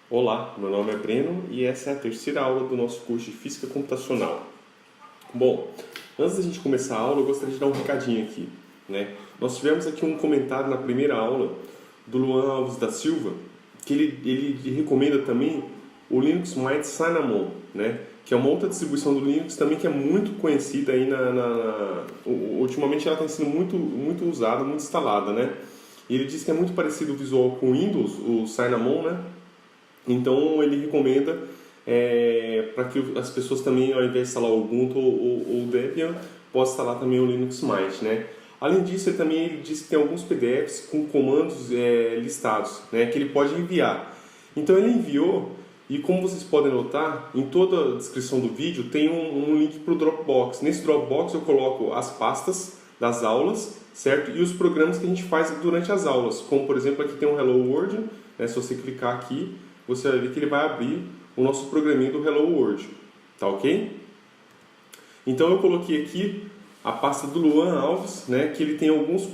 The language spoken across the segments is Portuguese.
Olá, meu nome é Breno e essa é a terceira aula do nosso curso de Física Computacional. Bom, antes da gente começar a aula, eu gostaria de dar um recadinho aqui, né? Nós tivemos aqui um comentário na primeira aula do Luan Alves da Silva, que ele recomenda também o Linux Mint Cinnamon, né? Que é uma outra distribuição do Linux também que é muito conhecida aí ultimamente ela tem sido muito usada, muito instalada, né? E ele diz que é muito parecido o visual com o Windows, o Cinnamon, né? Então ele recomenda para que as pessoas também, ao invés de instalar o Ubuntu ou o Debian, possam instalar também o Linux Mint, né? Além disso, ele diz que tem alguns PDFs com comandos listados, né, que ele pode enviar. Então ele enviou, e como vocês podem notar, em toda a descrição do vídeo tem um link para o Dropbox. Nesse Dropbox eu coloco as pastas das aulas, certo? E os programas que a gente faz durante as aulas, como por exemplo aqui tem um Hello World, né? Se você clicar aqui, você vai ver que ele vai abrir o nosso programinha do Hello World, tá ok? Então eu coloquei aqui a pasta do Luan Alves, né, que ele tem alguns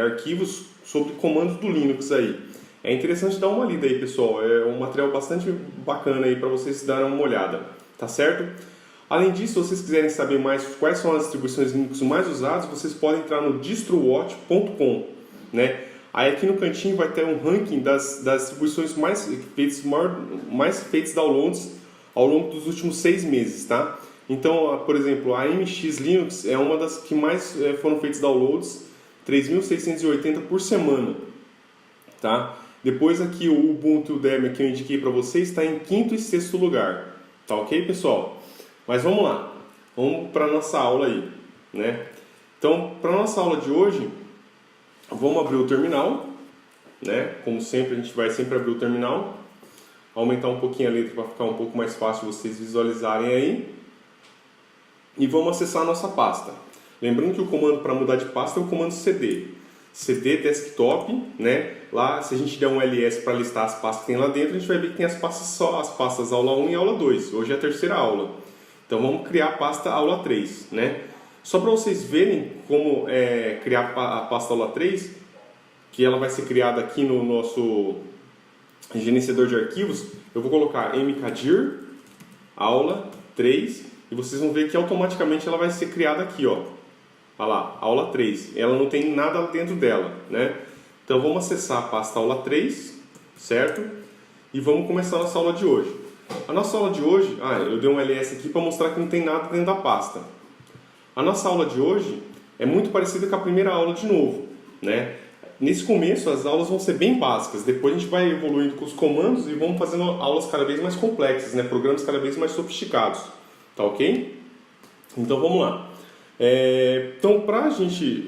arquivos sobre comandos do Linux aí. É interessante dar uma lida aí, pessoal, é um material bastante bacana aí para vocês darem uma olhada, tá certo? Além disso, se vocês quiserem saber mais quais são as distribuições Linux mais usadas, vocês podem entrar no distrowatch.com, né? Aí aqui no cantinho vai ter um ranking das distribuições mais feitas downloads ao longo dos últimos 6 meses, tá? Então, por exemplo, a MX Linux é uma das que mais foram feitos downloads, 3.680 por semana, tá? Depois aqui o Ubuntu e o Debian que eu indiquei para vocês está em 5º e 6º lugar, tá ok, pessoal? Mas vamos lá, vamos para a nossa aula aí, né? Então, para a nossa aula de hoje, vamos abrir o terminal, né? Como sempre, a gente vai sempre abrir o terminal, aumentar um pouquinho a letra para ficar um pouco mais fácil vocês visualizarem aí. E vamos acessar a nossa pasta. Lembrando que o comando para mudar de pasta é o comando cd. cd desktop, né? Lá, se a gente der um ls para listar as pastas que tem lá dentro, a gente vai ver que tem as pastas só, as pastas aula 1 e aula 2. Hoje é a terceira aula. Então vamos criar a pasta aula 3, né? Só para vocês verem como criar a pasta aula 3, que ela vai ser criada aqui no nosso gerenciador de arquivos, eu vou colocar mkdir aula 3 e vocês vão ver que automaticamente ela vai ser criada aqui, ó. Olha lá, aula 3. Ela não tem nada dentro dela, né? Então vamos acessar a pasta aula 3, certo? E vamos começar a nossa aula de hoje. A nossa aula de hoje, eu dei um ls aqui para mostrar que não tem nada dentro da pasta. A nossa aula de hoje é muito parecida com a primeira aula de novo, né? Nesse começo as aulas vão ser bem básicas, depois a gente vai evoluindo com os comandos e vamos fazendo aulas cada vez mais complexas, né? Programas cada vez mais sofisticados, tá ok? Então vamos lá. Então para a gente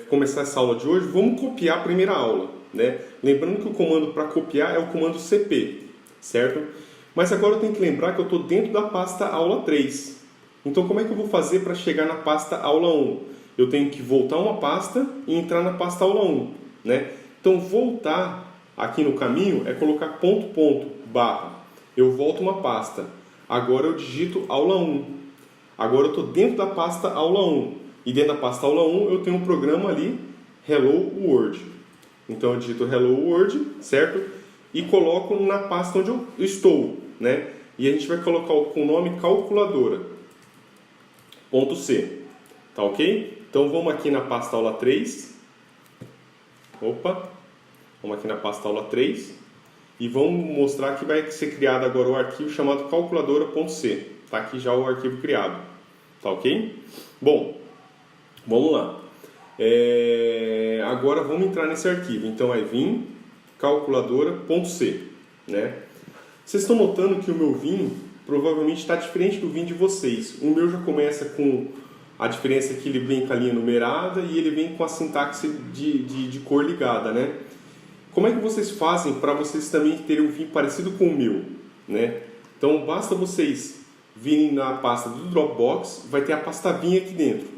começar essa aula de hoje, vamos copiar a primeira aula, né? Lembrando que o comando para copiar é o comando cp, certo? Mas agora eu tenho que lembrar que eu estou dentro da pasta aula 3. Então, como é que eu vou fazer para chegar na pasta aula 1? Eu tenho que voltar uma pasta e entrar na pasta aula 1, né? Então, voltar aqui no caminho é colocar /. Eu volto uma pasta. Agora eu digito aula 1. Agora eu estou dentro da pasta aula 1. E dentro da pasta aula 1 eu tenho um programa ali, Hello World. Então, eu digito Hello World, certo? E coloco na pasta onde eu estou, né? E a gente vai colocar com o nome calculadora. .c, tá ok? Então vamos aqui na pasta aula 3. Vamos aqui na pasta aula 3 e vamos mostrar que vai ser criado agora o arquivo chamado calculadora.c. Tá aqui já o arquivo criado, tá ok? Bom, vamos lá. Agora vamos entrar nesse arquivo. Então é vim calculadora.c, né? Vocês estão notando que o meu vim provavelmente está diferente do vim de vocês. O meu já começa com a diferença que ele vem com a linha numerada e ele vem com a sintaxe de cor ligada, né? Como é que vocês fazem para vocês também terem um vim parecido com o meu, né? Então basta vocês virem na pasta do Dropbox, vai ter a pasta vim aqui dentro.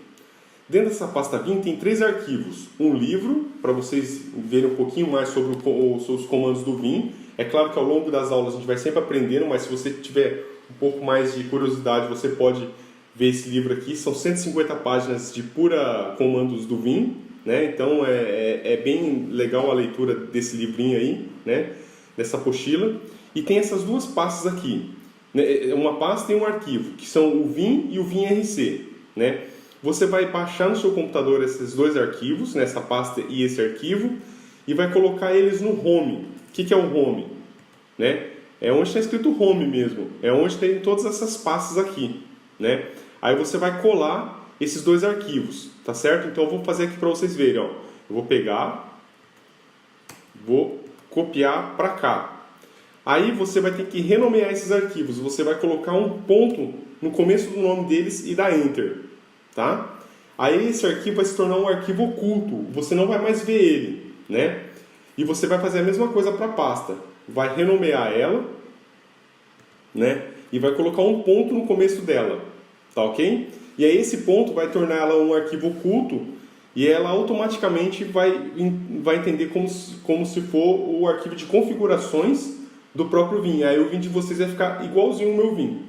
Dentro dessa pasta vim tem 3 arquivos. Um livro, para vocês verem um pouquinho mais sobre os comandos do vim. É claro que ao longo das aulas a gente vai sempre aprendendo, mas se você tiver um pouco mais de curiosidade, você pode ver esse livro aqui. São 150 páginas de pura comandos do Vim, né? Então é bem legal a leitura desse livrinho aí, né? dessa apostila, e tem essas duas pastas aqui, né? Uma pasta e um arquivo, que são o Vim e o Vim-RC, né? Você vai baixar no seu computador esses dois arquivos, nessa pasta e esse arquivo, e vai colocar eles no Home. O que é o Home? Né? É onde está escrito Home mesmo, é onde tem todas essas pastas aqui, né? Aí você vai colar esses dois arquivos, tá certo? Então eu vou fazer aqui para vocês verem, ó. Eu vou pegar, vou copiar para cá. Aí você vai ter que renomear esses arquivos. Você vai colocar um ponto no começo do nome deles e dar Enter, tá? Aí esse arquivo vai se tornar um arquivo oculto. Você não vai mais ver ele, né? E você vai fazer a mesma coisa para a pasta. Vai renomear ela, né? E vai colocar um ponto no começo dela, tá ok? E aí esse ponto vai tornar ela um arquivo oculto e ela automaticamente vai entender como se for o arquivo de configurações do próprio Vim. Aí o Vim de vocês vai ficar igualzinho ao meu Vim.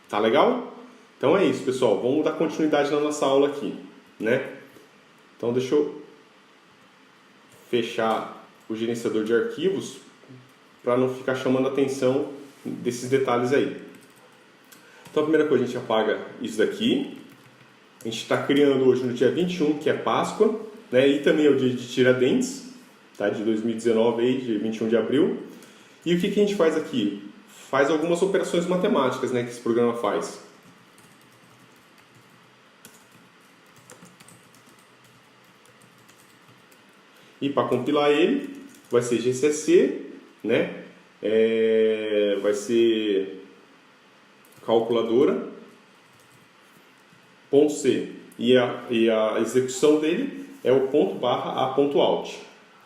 Tá legal? Então é isso, pessoal. Vamos dar continuidade na nossa aula aqui, né? Então deixa eu fechar o gerenciador de arquivos para não ficar chamando a atenção desses detalhes aí. Então a primeira coisa, a gente apaga isso daqui. A gente está criando hoje no dia 21, que é Páscoa, né? E também é o dia de Tiradentes, tá? De 2019, aí, de 21 de abril. E o que a gente faz aqui? Faz algumas operações matemáticas, né, que esse programa faz. E para compilar ele, vai ser GCC, né? Vai ser calculadora, ponto .c. E a execução dele é o ponto barra a ponto .alt,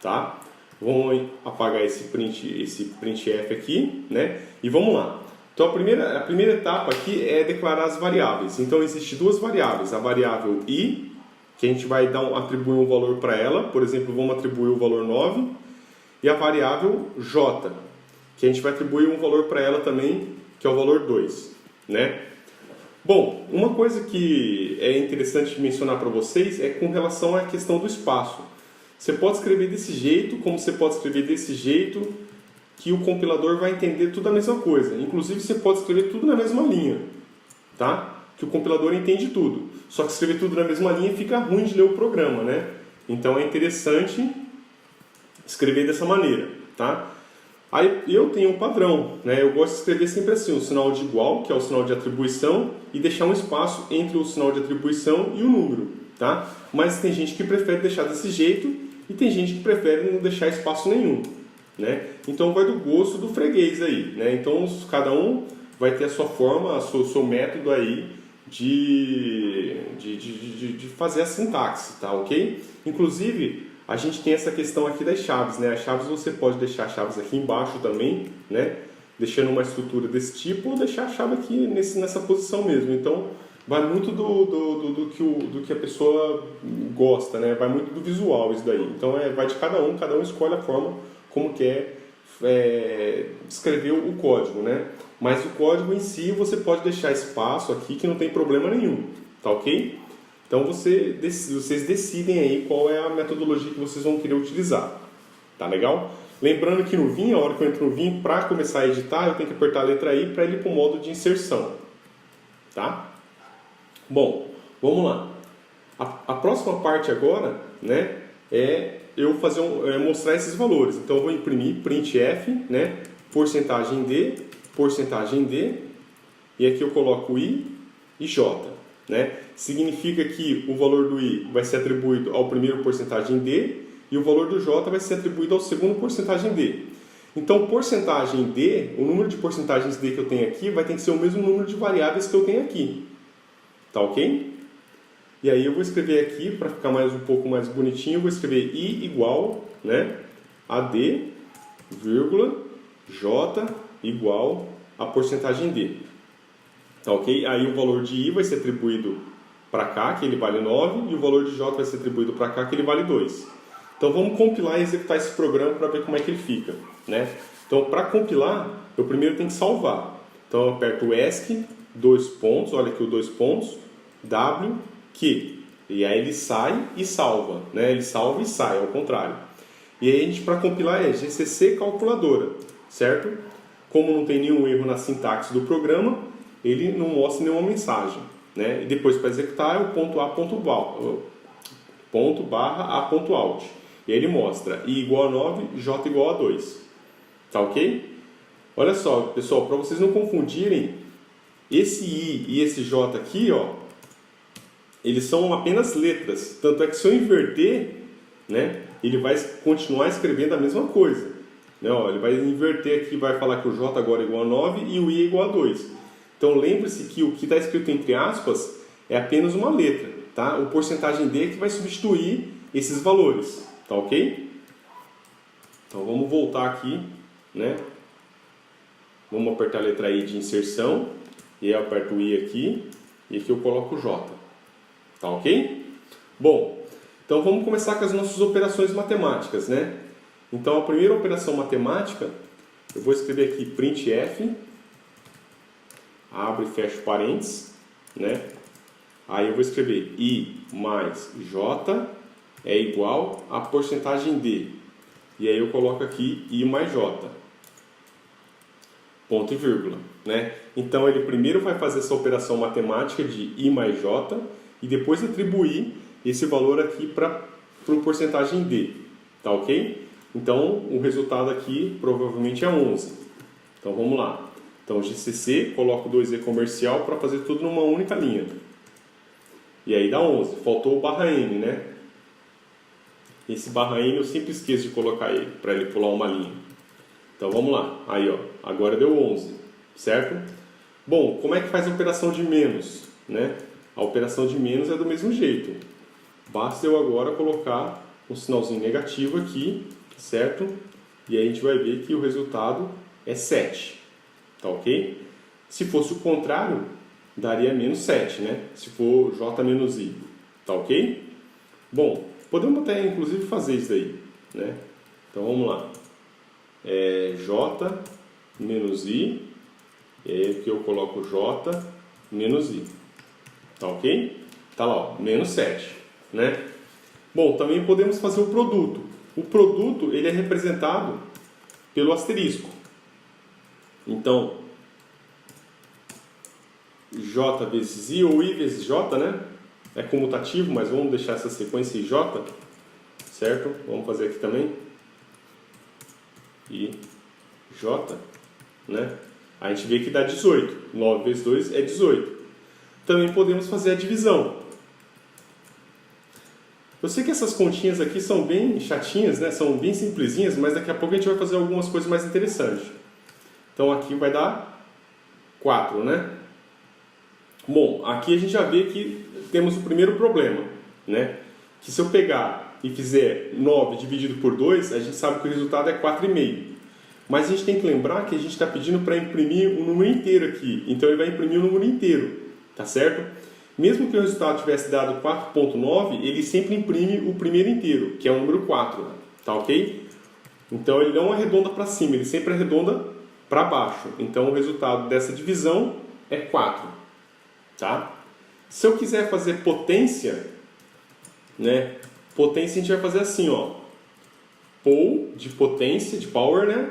tá? Vamos apagar esse printf aqui, né? E vamos lá. Então a primeira etapa aqui é declarar as variáveis. Então existem duas variáveis, a variável i, que a gente vai atribuir um valor para ela, por exemplo, vamos atribuir o valor 9, e a variável j, que a gente vai atribuir um valor para ela também, que é o valor 2, né? Bom, uma coisa que é interessante mencionar para vocês é com relação à questão do espaço. Você pode escrever desse jeito, como você pode escrever desse jeito, que o compilador vai entender tudo a mesma coisa. Inclusive, você pode escrever tudo na mesma linha, tá? Que o compilador entende tudo. Só que escrever tudo na mesma linha fica ruim de ler o programa, né? Então, é interessante escrever dessa maneira, tá? Aí, eu tenho um padrão, né? Eu gosto de escrever sempre assim, o sinal de igual, que é o sinal de atribuição, e deixar um espaço entre o sinal de atribuição e o número, tá? Mas tem gente que prefere deixar desse jeito, e tem gente que prefere não deixar espaço nenhum, né? Então vai do gosto do freguês aí, né? Então cada um vai ter a sua forma, o seu método aí de fazer a sintaxe, tá ok? Inclusive a gente tem essa questão aqui das chaves, né? As chaves você pode deixar as chaves aqui embaixo também, né? Deixando uma estrutura desse tipo ou deixar a chave aqui nessa posição mesmo. Então vai muito do que a pessoa gosta, né? Vai muito do visual isso daí. Então vai de cada um escolhe a forma como quer escrever o código, né? Mas o código em si você pode deixar espaço aqui que não tem problema nenhum, tá ok? Então vocês decidem aí qual é a metodologia que vocês vão querer utilizar, tá legal? Lembrando que no Vim, a hora que eu entro no Vim, para começar a editar, eu tenho que apertar a letra I para ele ir para o modo de inserção, tá? Bom, vamos lá. A próxima parte agora, né, é eu mostrar esses valores. Então eu vou imprimir printf, né, porcentagem D, e aqui eu coloco I e J, né? Significa que o valor do I vai ser atribuído ao primeiro porcentagem D e o valor do J vai ser atribuído ao segundo porcentagem D. Então, porcentagem D, o número de porcentagens D que eu tenho aqui vai ter que ser o mesmo número de variáveis que eu tenho aqui. Tá ok? E aí eu vou escrever aqui, para ficar um pouco mais bonitinho, eu vou escrever I igual, né, a D, vírgula, J igual a porcentagem D. Tá ok? Aí o valor de I vai ser atribuído para cá, que ele vale 9, e o valor de J vai ser atribuído para cá, que ele vale 2. Então vamos compilar e executar esse programa para ver como é que ele fica, né? Então para compilar, eu primeiro tenho que salvar. Então eu aperto o ESC, dois pontos, olha aqui o dois pontos, W, Q. E aí ele sai e salva, né? Ele salva e sai, ao contrário. E aí a gente, para compilar, é GCC calculadora. certo? Como não tem nenhum erro na sintaxe do programa, ele não mostra nenhuma mensagem, né? E depois para executar é o ponto A, ponto barra A ponto out. E aí ele mostra I igual a 9, J igual a 2. Tá ok? Olha só, pessoal, para vocês não confundirem, esse I e esse J aqui, ó, eles são apenas letras. Tanto é que se eu inverter, né, ele vai continuar escrevendo a mesma coisa. Né, ó, ele vai inverter aqui, vai falar que o J agora é igual a 9 e o I é igual a 2. Então lembre-se que o que está escrito entre aspas é apenas uma letra. Tá? O porcentagem D é que vai substituir esses valores. Tá ok? Então vamos voltar aqui, né? Vamos apertar a letra I de inserção. E eu aperto o I aqui. E aqui eu coloco o J. Tá ok? Bom, então vamos começar com as nossas operações matemáticas, né? Então a primeira operação matemática, eu vou escrever aqui printf, abre e fecha parênteses, né? Aí eu vou escrever I mais J é igual a porcentagem D. E aí eu coloco aqui I mais J. Ponto e vírgula, né? Então ele primeiro vai fazer essa operação matemática de I mais J e depois atribuir esse valor aqui para o porcentagem D. Tá ok? Então o resultado aqui provavelmente é 11. Então vamos lá. Então GCC, coloco 2E comercial para fazer tudo numa única linha. E aí dá 11. Faltou o barra N, né? Esse barra N eu sempre esqueço de colocar ele, para ele pular uma linha. Então vamos lá. Aí, ó, agora deu 11, certo? Bom, como é que faz a operação de menos, né? A operação de menos é do mesmo jeito. Basta eu agora colocar um sinalzinho negativo aqui, certo? E aí a gente vai ver que o resultado é 7. Tá ok? Se fosse o contrário, daria menos 7, né? Se for J menos I. Tá ok? Bom, podemos até inclusive fazer isso daí, né? Então vamos lá. J menos I. E aí aqui eu coloco J menos I. Tá ok? Tá lá, ó, menos 7, né? Bom, também podemos fazer o produto. O produto, ele é representado pelo asterisco. Então, J vezes I ou I vezes J, né? É comutativo, mas vamos deixar essa sequência em J, certo? Vamos fazer aqui também. I, J, né? A gente vê que dá 18. 9 vezes 2 é 18. Também podemos fazer a divisão. Eu sei que essas continhas aqui são bem chatinhas, né? São bem simplesinhas, mas daqui a pouco a gente vai fazer algumas coisas mais interessantes. Então aqui vai dar 4, né? Bom, aqui a gente já vê que temos o primeiro problema, né? Que se eu pegar e fizer 9 dividido por 2, a gente sabe que o resultado é 4,5. Mas a gente tem que lembrar que a gente está pedindo para imprimir um número inteiro aqui. Então ele vai imprimir o número inteiro, tá certo? Mesmo que o resultado tivesse dado 4,9, ele sempre imprime o primeiro inteiro, que é o número 4, tá ok? Então ele não arredonda para cima, ele sempre arredonda para baixo. Então o resultado dessa divisão é 4, tá? Se eu quiser fazer potência, né? Potência a gente vai fazer assim, ó. Pow de potência, de power, né?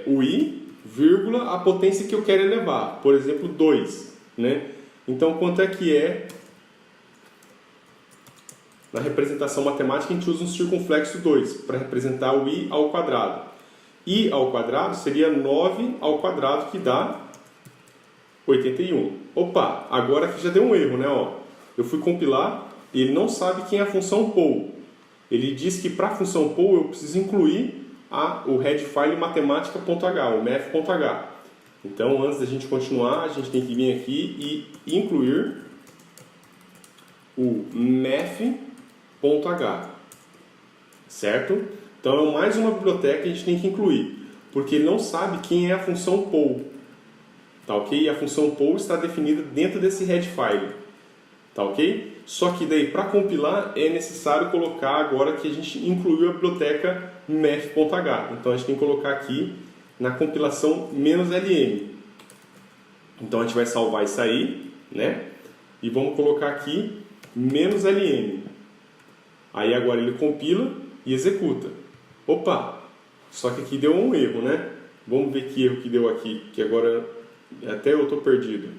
O I, vírgula, a potência que eu quero elevar. Por exemplo, 2, né? Então, quanto é que é? Na representação matemática, a gente usa um circunflexo 2 para representar o I ao quadrado. I ao quadrado seria 9 ao quadrado, que dá 81. Opa, agora aqui já deu um erro, né? Ó, eu fui compilar e ele não sabe quem é a função pow. Ele diz que para a função pow eu preciso incluir o head file matemática.h, o math.h. Então, antes da gente continuar, a gente tem que vir aqui e incluir o math.h, certo? Então, é mais uma biblioteca que a gente tem que incluir, porque ele não sabe quem é a função pow, tá ok? E a função pow está definida dentro desse head file, tá ok? Só que daí, para compilar, é necessário colocar agora que a gente incluiu a biblioteca math.h. Então, a gente tem que colocar aqui na compilação "-lm". Então, a gente vai salvar isso aí, né? E vamos colocar aqui "-lm". Aí, agora ele compila e executa. Opa! Só que aqui deu um erro, né? Vamos ver que erro que deu aqui, que agora até eu estou perdido.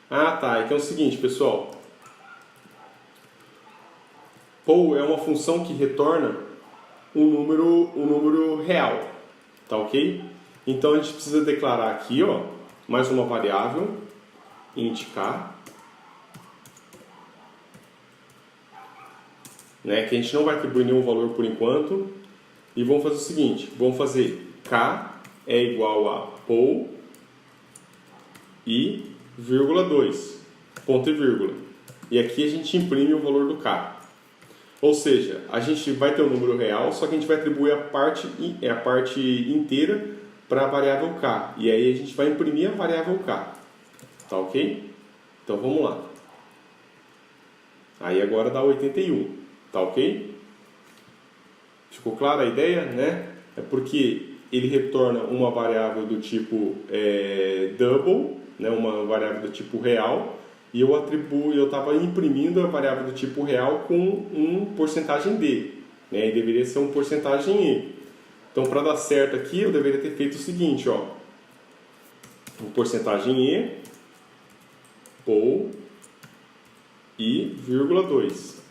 Ah, tá. Então é o seguinte, pessoal. Poll é uma função que retorna um número real, tá ok? Então a gente precisa declarar aqui, ó, mais uma variável, int k, né, que a gente não vai atribuir nenhum valor por enquanto. E vamos fazer o seguinte, vamos fazer k é igual a poll e vírgula 2, ponto e vírgula. E aqui a gente imprime o valor do k. Ou seja, a gente vai ter um número real, só que a gente vai atribuir a parte inteira para a variável k. E aí a gente vai imprimir a variável k. Tá ok? Então vamos lá. Aí agora dá 81. Tá ok? Ficou clara a ideia, né? É porque ele retorna uma variável do tipo double, né? Uma variável do tipo real. E eu estava imprimindo a variável do tipo real com um porcentagem D, né? E deveria ser um porcentagem E. Então, para dar certo aqui, eu deveria ter feito o seguinte, ó. Um porcentagem E, poll, e vírgula 2.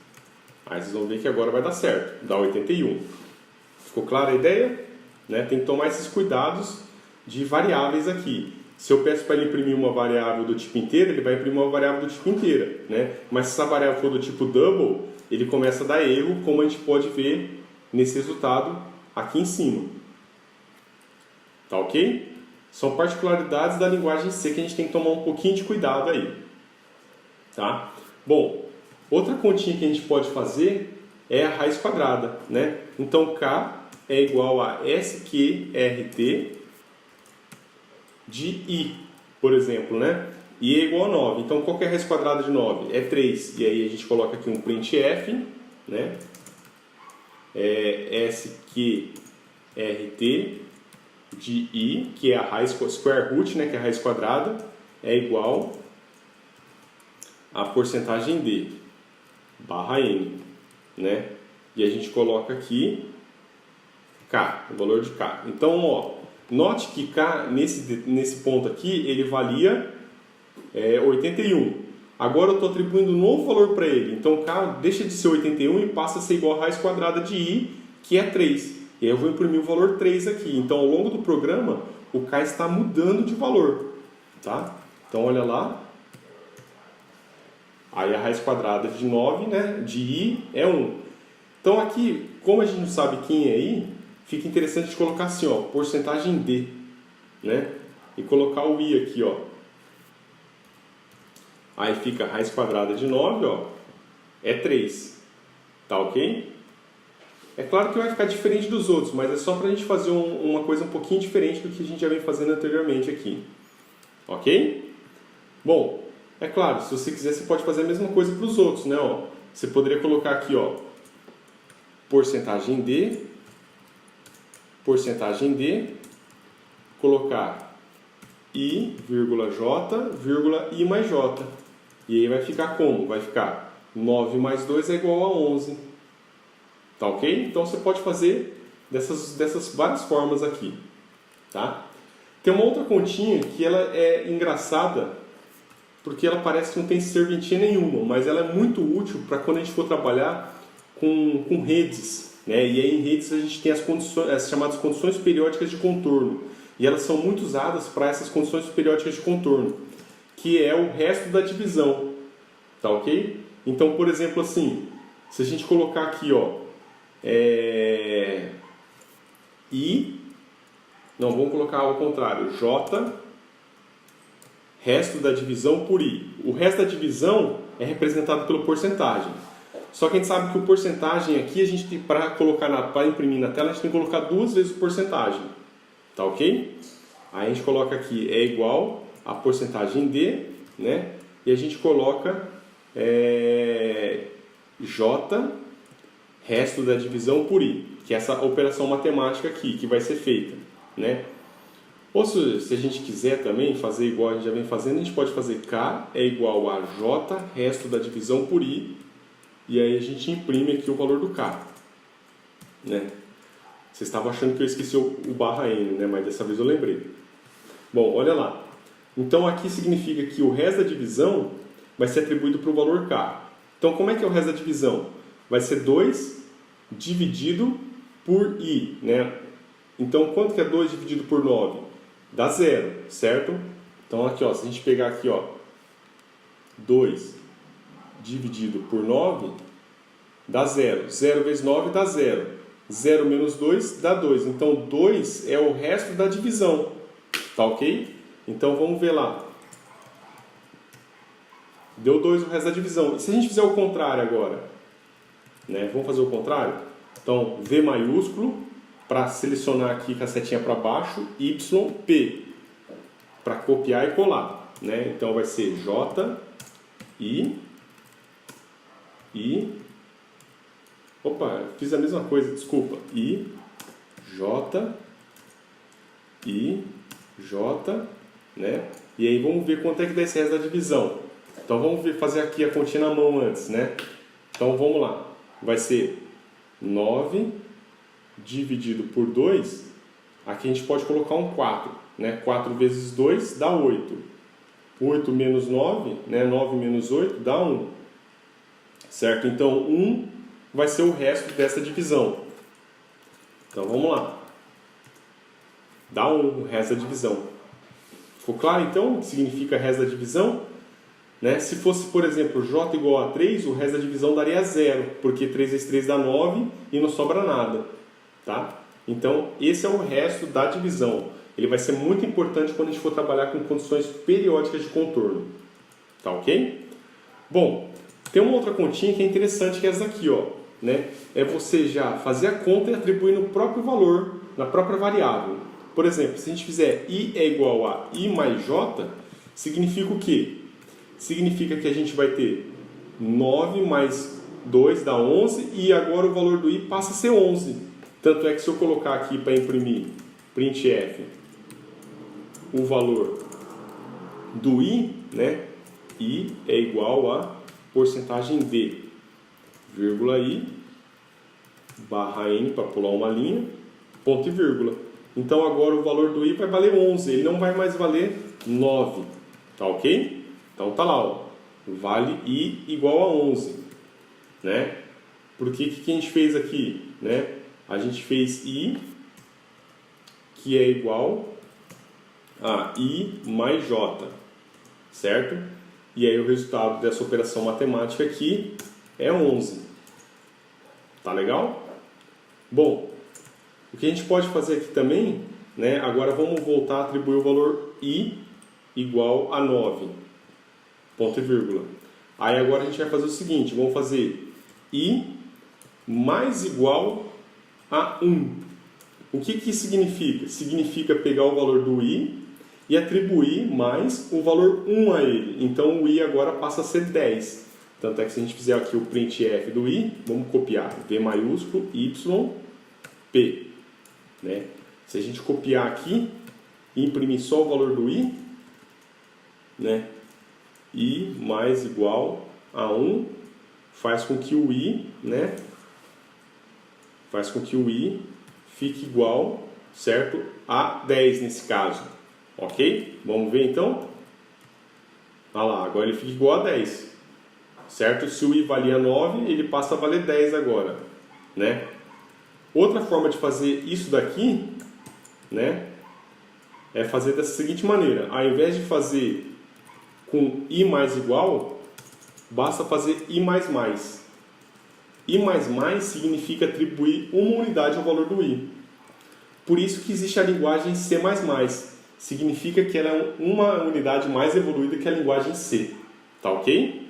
Aí vocês vão ver que agora vai dar certo, dá 81. Ficou clara a ideia? Né? Tem que tomar esses cuidados de variáveis aqui. Se eu peço para ele imprimir uma variável do tipo inteira, ele vai imprimir uma variável do tipo inteira, né? Mas se essa variável for do tipo double, ele começa a dar erro, como a gente pode ver nesse resultado aqui em cima. Tá ok? São particularidades da linguagem C que a gente tem que tomar um pouquinho de cuidado aí. Tá? Bom, outra continha que a gente pode fazer é a raiz quadrada, né? Então K é igual a SQRT de I, por exemplo, né? I é igual a 9. Então, qual que é a raiz quadrada de 9? É 3. E aí a gente coloca aqui um printf, né? SQRT de I, que é a raiz square root, né? Que é a raiz quadrada, é igual a porcentagem D barra N, né? E a gente coloca aqui K, o valor de K. Então, ó, note que K, nesse ponto aqui, ele valia 81. Agora eu estou atribuindo um novo valor para ele. Então, K deixa de ser 81 e passa a ser igual a raiz quadrada de I, que é 3. E aí eu vou imprimir o valor 3 aqui. Então, ao longo do programa, o K está mudando de valor. Tá? Então, olha lá. Aí a raiz quadrada de 9, né, de I é 1. Então, aqui, como a gente não sabe quem é I, fica interessante colocar assim, ó, porcentagem D, né? E colocar o I aqui, ó. Aí fica a raiz quadrada de 9, ó, é 3. Tá ok? É claro que vai ficar diferente dos outros, mas é só para a gente fazer uma coisa um pouquinho diferente do que a gente já vem fazendo anteriormente aqui. Ok? Bom, é claro, se você quiser, você pode fazer a mesma coisa para os outros, né? Ó, você poderia colocar aqui, ó, porcentagem D, colocar I, J, I mais J. E aí vai ficar como? Vai ficar 9 mais 2 é igual a 11. Tá ok? Então você pode fazer dessas várias formas aqui. Tá? Tem uma outra continha que ela é engraçada, porque ela parece que não tem serventia nenhuma, mas ela é muito útil para quando a gente for trabalhar com redes. Né? E aí em redes a gente tem as chamadas condições periódicas de contorno. E elas são muito usadas para essas condições periódicas de contorno, que é o resto da divisão. Tá ok? Então, por exemplo, assim, se a gente colocar aqui, ó, vamos colocar ao contrário, J, resto da divisão por I. O resto da divisão é representado pela porcentagem. Só que a gente sabe que o porcentagem aqui, a gente para imprimir na tela, a gente tem que colocar 2 vezes o porcentagem. Tá ok? Aí a gente coloca aqui, é igual a porcentagem D, né? E a gente coloca J, resto da divisão por I, que é essa operação matemática aqui, que vai ser feita, né? Ou se a gente quiser também fazer igual a gente já vem fazendo, a gente pode fazer K é igual a J, resto da divisão por I, e aí a gente imprime aqui o valor do K. Né? Vocês estavam achando que eu esqueci o barra N, né? Mas dessa vez eu lembrei. Bom, olha lá. Então aqui significa que o resto da divisão vai ser atribuído para o valor K. Então como é que é o resto da divisão? Vai ser 2 dividido por I. Né? Então quanto que é 2 dividido por 9? Dá 0, certo? Então aqui, ó, se a gente pegar aqui, ó, 2 dividido por 9 dá 0. 0 vezes 9 dá 0. 0 menos 2 dá 2. Então 2 é o resto da divisão. Tá ok? Então vamos ver lá. Deu 2 o resto da divisão. E se a gente fizer o contrário agora? Né? Vamos fazer o contrário? Então V maiúsculo, para selecionar aqui com a setinha para baixo, YP, para copiar e colar. Né? Então vai ser J, I, opa, fiz a mesma coisa, desculpa. I, J, né? E aí vamos ver quanto é que dá esse resto da divisão. Então vamos fazer aqui a continha na mão antes, né? Então vamos lá. Vai ser 9 dividido por 2, aqui a gente pode colocar um 4, né? 4 vezes 2 dá 8. 8 menos 9, né? 9 menos 8 dá 1. Certo? Então 1 vai ser o resto dessa divisão. Então vamos lá. Dá 1 o resto da divisão. Ficou claro então o que significa resto da divisão? Né? Se fosse, por exemplo, J igual a 3, o resto da divisão daria 0, porque 3 vezes 3 dá 9 e não sobra nada. Tá? Então, esse é o resto da divisão. Ele vai ser muito importante quando a gente for trabalhar com condições periódicas de contorno. Tá ok? Bom, tem uma outra continha que é interessante, que é essa aqui, ó, né? É você já fazer a conta e atribuir no próprio valor, na própria variável. Por exemplo, se a gente fizer I é igual a I mais J, significa o quê? Significa que a gente vai ter 9 mais 2 dá 11 e agora o valor do I passa a ser 11. Tanto é que se eu colocar aqui para imprimir printf o valor do I, né? I é igual a porcentagem D, vírgula I, barra N para pular uma linha, ponto e vírgula. Então agora o valor do I vai valer 11, ele não vai mais valer 9. Tá ok? Então tá lá, ó. Vale I igual a 11. Né? Porque o que a gente fez aqui? Né? A gente fez I, que é igual a I mais J, certo? E aí o resultado dessa operação matemática aqui é 11. Tá legal? Bom, o que a gente pode fazer aqui também, né? Agora vamos voltar a atribuir o valor I igual a 9, ponto e vírgula. Aí agora a gente vai fazer o seguinte, vamos fazer I mais igual a 1. O que isso significa? Significa pegar o valor do I e atribuir mais o valor 1 a ele. Então o I agora passa a ser 10. Tanto é que se a gente fizer aqui o printf do I, vamos copiar V maiúsculo, Y, P. Né? Se a gente copiar aqui e imprimir só o valor do I, né? I mais igual a 1 faz com que o I, né? Faz com que o I fique igual, certo? A 10 nesse caso. Ok? Vamos ver então? Olha lá, agora ele fica igual a 10. Certo? Se o I valia 9, ele passa a valer 10 agora. Né? Outra forma de fazer isso daqui, né? É fazer dessa seguinte maneira. Ao invés de fazer com I mais igual, basta fazer I mais mais. I mais mais significa atribuir uma unidade ao valor do I. Por isso que existe a linguagem C++. Significa que ela é uma unidade mais evoluída que a linguagem C. Tá ok?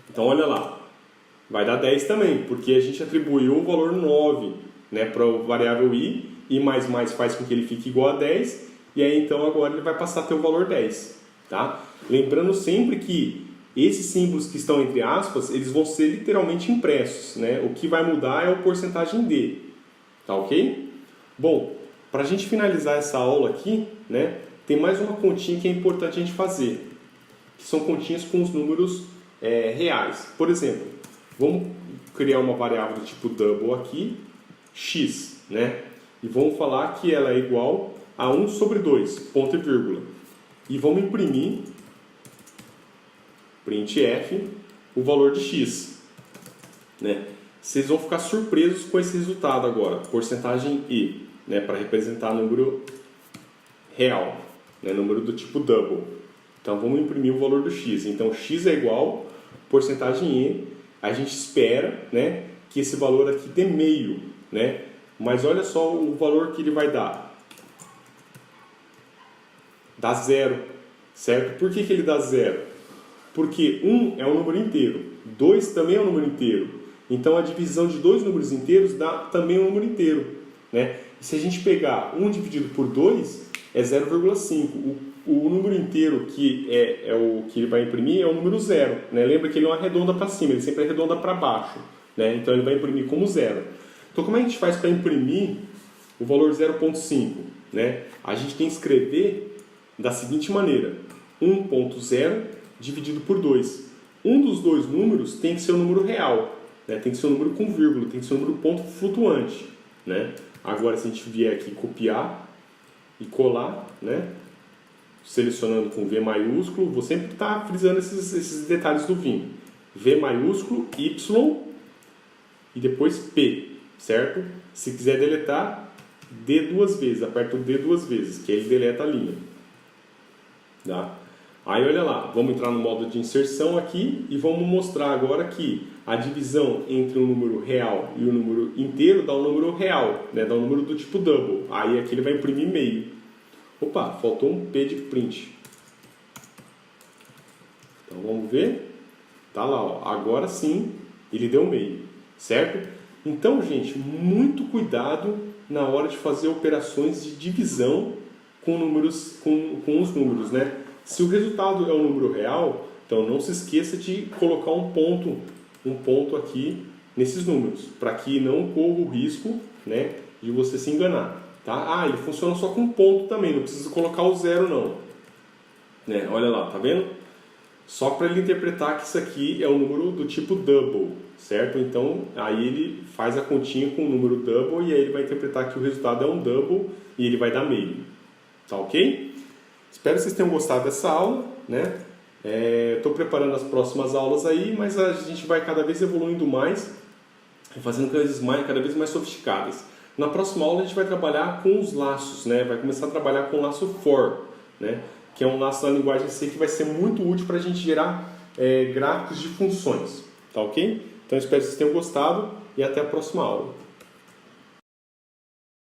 Então olha lá. Vai dar 10 também, porque a gente atribuiu o valor 9, né, para a variável I. I mais mais faz com que ele fique igual a 10. E aí então agora ele vai passar a ter o valor 10. Tá? Lembrando sempre que esses símbolos que estão entre aspas, eles vão ser literalmente impressos, né? O que vai mudar é a porcentagem D, tá ok? Bom, Para a gente finalizar essa aula aqui, né, tem mais uma continha que é importante a gente fazer, que são continhas com os números reais. Por exemplo, vamos criar uma variável do tipo double aqui, x, né? E vamos falar que ela é igual a 1 sobre 2, ponto e vírgula. E vamos imprimir, printf, o valor de x, né? Vocês vão ficar surpresos com esse resultado agora, porcentagem e, né, para representar número real, né, número do tipo double. Então vamos imprimir o valor do x. Então x é igual porcentagem e, a gente espera, né, que esse valor aqui dê meio, né? Mas olha só o valor que ele vai dar. Dá zero, certo? Por que ele dá zero? Porque 1 é um número inteiro, 2 também é um número inteiro. Então a divisão de dois números inteiros dá também um número inteiro, né? E se a gente pegar 1 dividido por 2, é 0,5. O número inteiro que é o que ele vai imprimir é o número zero, né? Lembra que ele não arredonda para cima, ele sempre arredonda para baixo, né? Então ele vai imprimir como zero. Então como a gente faz para imprimir o valor 0,5? Né? A gente tem que escrever da seguinte maneira: 1,0 dividido por 2. Um dos dois números tem que ser um número real, né? Tem que ser um número com vírgula, tem que ser um número ponto flutuante, né? Agora, se a gente vier aqui copiar e colar, né, selecionando com V maiúsculo, vou sempre estar frisando esses detalhes do Vim. V maiúsculo, Y e depois P, certo? Se quiser deletar, D duas vezes, aperta o D duas vezes, que aí ele deleta a linha. Tá? Aí olha lá, vamos entrar no modo de inserção aqui e vamos mostrar agora que a divisão entre o número real e o número inteiro dá um número real, né? Dá um número do tipo double. Aí aqui ele vai imprimir meio. Opa, faltou um P de print. Então vamos ver. Tá lá, ó. Agora sim ele deu meio, certo? Então, gente, muito cuidado na hora de fazer operações de divisão com números, com os números, né? Se o resultado é um número real, então não se esqueça de colocar um ponto aqui nesses números, para que não corra o risco, né, de você se enganar, tá? Ah, ele funciona só com ponto também, não precisa colocar o zero não, né? Olha lá, tá vendo? Só para ele interpretar que isso aqui é um número do tipo double, certo? Então aí ele faz a continha com o número double e aí ele vai interpretar que o resultado é um double e ele vai dar meio, tá ok? Espero que vocês tenham gostado dessa aula, né? Estou preparando as próximas aulas aí, mas a gente vai cada vez evoluindo mais, fazendo coisas cada vez mais sofisticadas. Na próxima aula a gente vai trabalhar com os laços, né? Vai começar a trabalhar com o laço for, né? Que é um laço na linguagem C que vai ser muito útil para a gente gerar gráficos de funções, tá ok? Então espero que vocês tenham gostado e até a próxima aula.